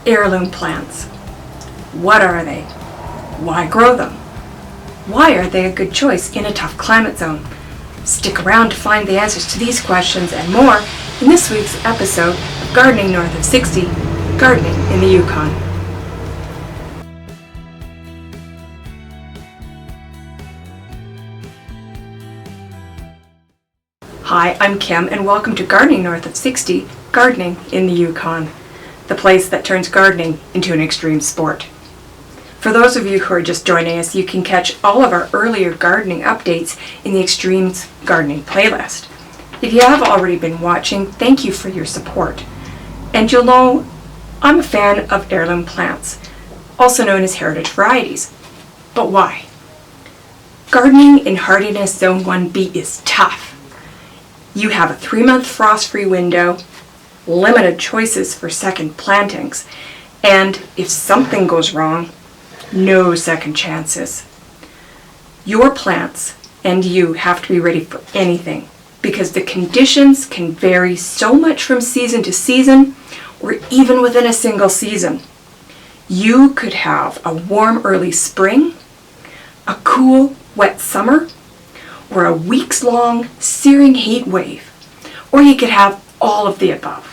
Heirloom plants. What are they? Why grow them? Why are they a good choice in a tough climate zone? Stick around to find the answers to these questions and more in this week's episode of Gardening North of 60, Gardening in the Yukon. Hi, I'm Kim and welcome to Gardening North of 60, Gardening in the Yukon, the place that turns gardening into an extreme sport. For those of you who are just joining us, you can catch all of our earlier gardening updates in the Extremes Gardening playlist. If you have already been watching, thank you for your support. And you'll know I'm a fan of heirloom plants, also known as heritage varieties. But why? Gardening in hardiness zone 1B is tough. You have a 3-month frost-free window, limited choices for second plantings, and if something goes wrong, no second chances. Your plants and you have to be ready for anything because the conditions can vary so much from season to season or even within a single season. You could have a warm early spring, a cool wet summer, or a weeks-long searing heat wave, or you could have all of the above.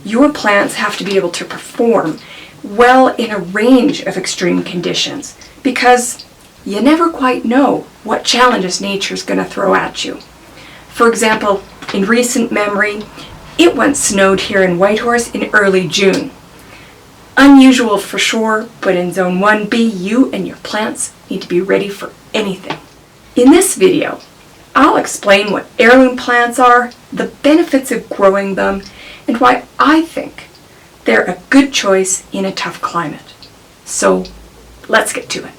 Your plants have to be able to perform well in a range of extreme conditions because you never quite know what challenges nature's going to throw at you. For example, in recent memory, it once snowed here in Whitehorse in early June. Unusual for sure, but in Zone 1B, you and your plants need to be ready for anything. In this video, I'll explain what heirloom plants are, the benefits of growing them, and why I think they're a good choice in a tough climate. So let's get to it.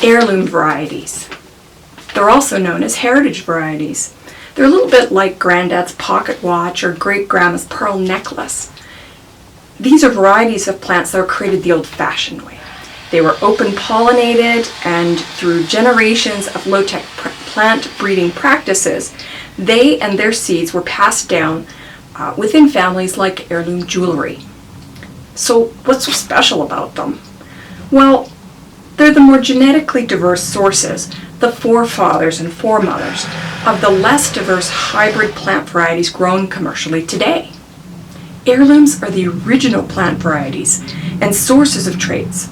Heirloom varieties. They're also known as heritage varieties. They're a little bit like Granddad's pocket watch or Great-Grandma's pearl necklace. These are varieties of plants that were created the old-fashioned way. They were open-pollinated, and through generations of low-tech plant breeding practices, they and their seeds were passed down within families like heirloom jewelry. So what's so special about them? Well, they're the more genetically diverse sources, the forefathers and foremothers of the less diverse hybrid plant varieties grown commercially today. Heirlooms are the original plant varieties and sources of traits,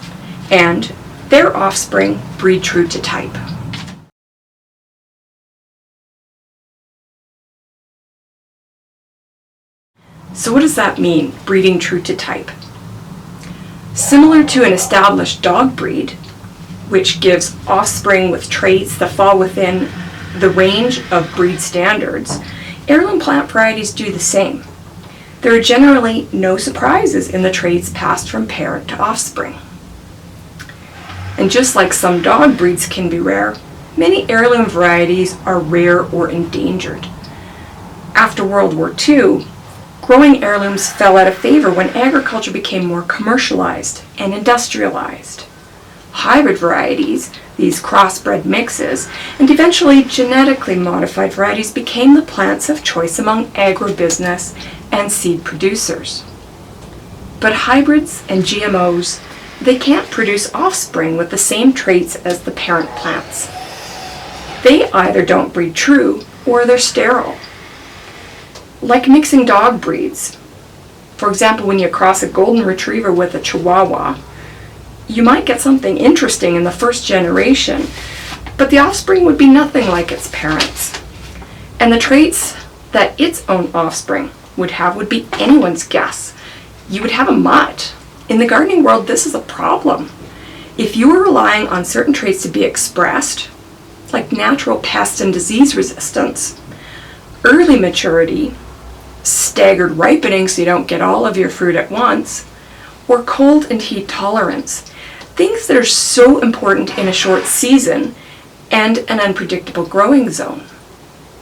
and their offspring breed true to type. So what does that mean, breeding true to type? Similar to an established dog breed, which gives offspring with traits that fall within the range of breed standards, heirloom plant varieties do the same. There are generally no surprises in the traits passed from parent to offspring. And just like some dog breeds can be rare, many heirloom varieties are rare or endangered. After World War II, growing heirlooms fell out of favor when agriculture became more commercialized and industrialized. Hybrid varieties, these crossbred mixes, and eventually genetically modified varieties became the plants of choice among agribusiness and seed producers. But hybrids and GMOs, they can't produce offspring with the same traits as the parent plants. They either don't breed true or they're sterile. Like mixing dog breeds. For example, when you cross a golden retriever with a chihuahua, you might get something interesting in the first generation, but the offspring would be nothing like its parents. And the traits that its own offspring would have would be anyone's guess. You would have a mutt. In the gardening world, this is a problem. If you are relying on certain traits to be expressed, like natural pest and disease resistance, early maturity, staggered ripening so you don't get all of your fruit at once, or cold and heat tolerance, things that are so important in a short season and an unpredictable growing zone.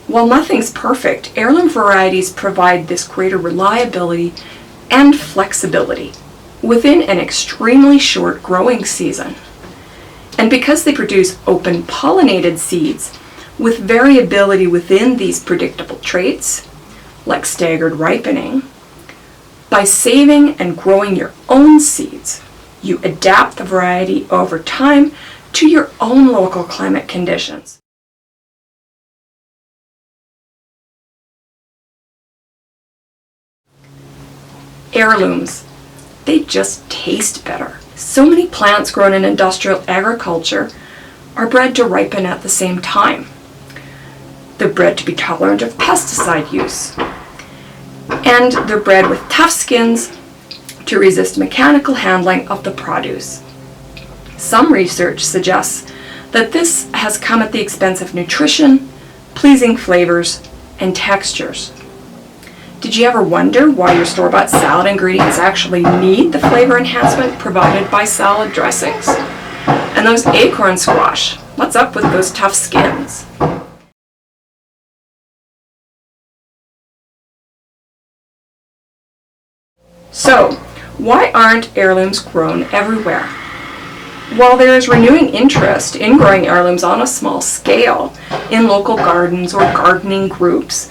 While nothing's perfect, heirloom varieties provide this greater reliability and flexibility within an extremely short growing season. And because they produce open pollinated seeds, with variability within these predictable traits, like staggered ripening. By saving and growing your own seeds, you adapt the variety over time to your own local climate conditions. Heirlooms. They just taste better. So many plants grown in industrial agriculture are bred to ripen at the same time. They're bred to be tolerant of pesticide use. And they're bred with tough skins to resist mechanical handling of the produce. Some research suggests that this has come at the expense of nutrition, pleasing flavors, and textures. Did you ever wonder why your store-bought salad ingredients actually need the flavor enhancement provided by salad dressings? And those acorn squash, what's up with those tough skins? So, why aren't heirlooms grown everywhere? While there is renewing interest in growing heirlooms on a small scale in local gardens or gardening groups,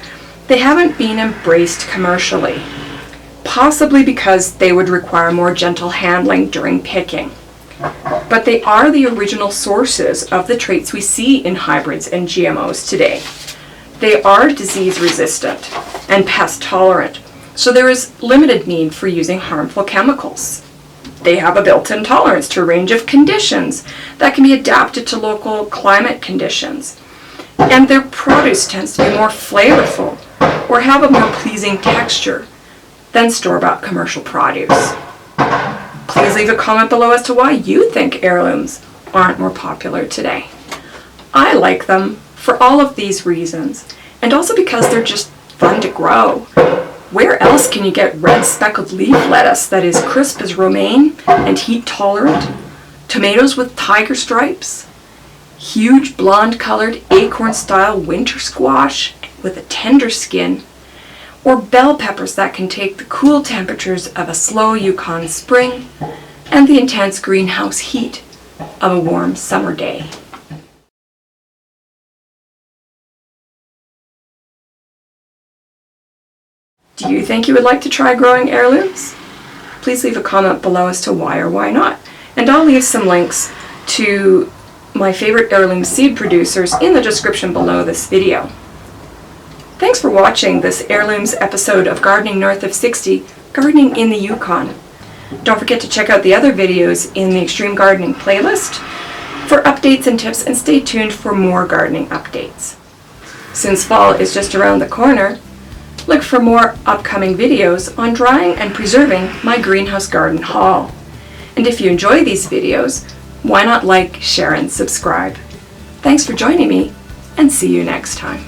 they haven't been embraced commercially, possibly because they would require more gentle handling during picking. But they are the original sources of the traits we see in hybrids and GMOs today. They are disease resistant and pest tolerant, so there is limited need for using harmful chemicals. They have a built-in tolerance to a range of conditions that can be adapted to local climate conditions. And their produce tends to be more flavorful or have a more pleasing texture than store-bought commercial produce. Please leave a comment below as to why you think heirlooms aren't more popular today. I like them for all of these reasons, and also because they're just fun to grow. Where else can you get red speckled leaf lettuce that is crisp as romaine and heat tolerant? Tomatoes with tiger stripes? Huge blonde colored acorn style winter squash with a tender skin? Or bell peppers that can take the cool temperatures of a slow Yukon spring and the intense greenhouse heat of a warm summer day? Do you think you would like to try growing heirlooms? Please leave a comment below as to why or why not. And I'll leave some links to my favorite heirloom seed producers in the description below this video. Thanks for watching this Heirlooms episode of Gardening North of 60, Gardening in the Yukon. Don't forget to check out the other videos in the Extreme Gardening playlist for updates and tips, and stay tuned for more gardening updates. Since fall is just around the corner, look for more upcoming videos on drying and preserving my greenhouse garden haul. And if you enjoy these videos, why not like, share, and subscribe? Thanks for joining me, and see you next time.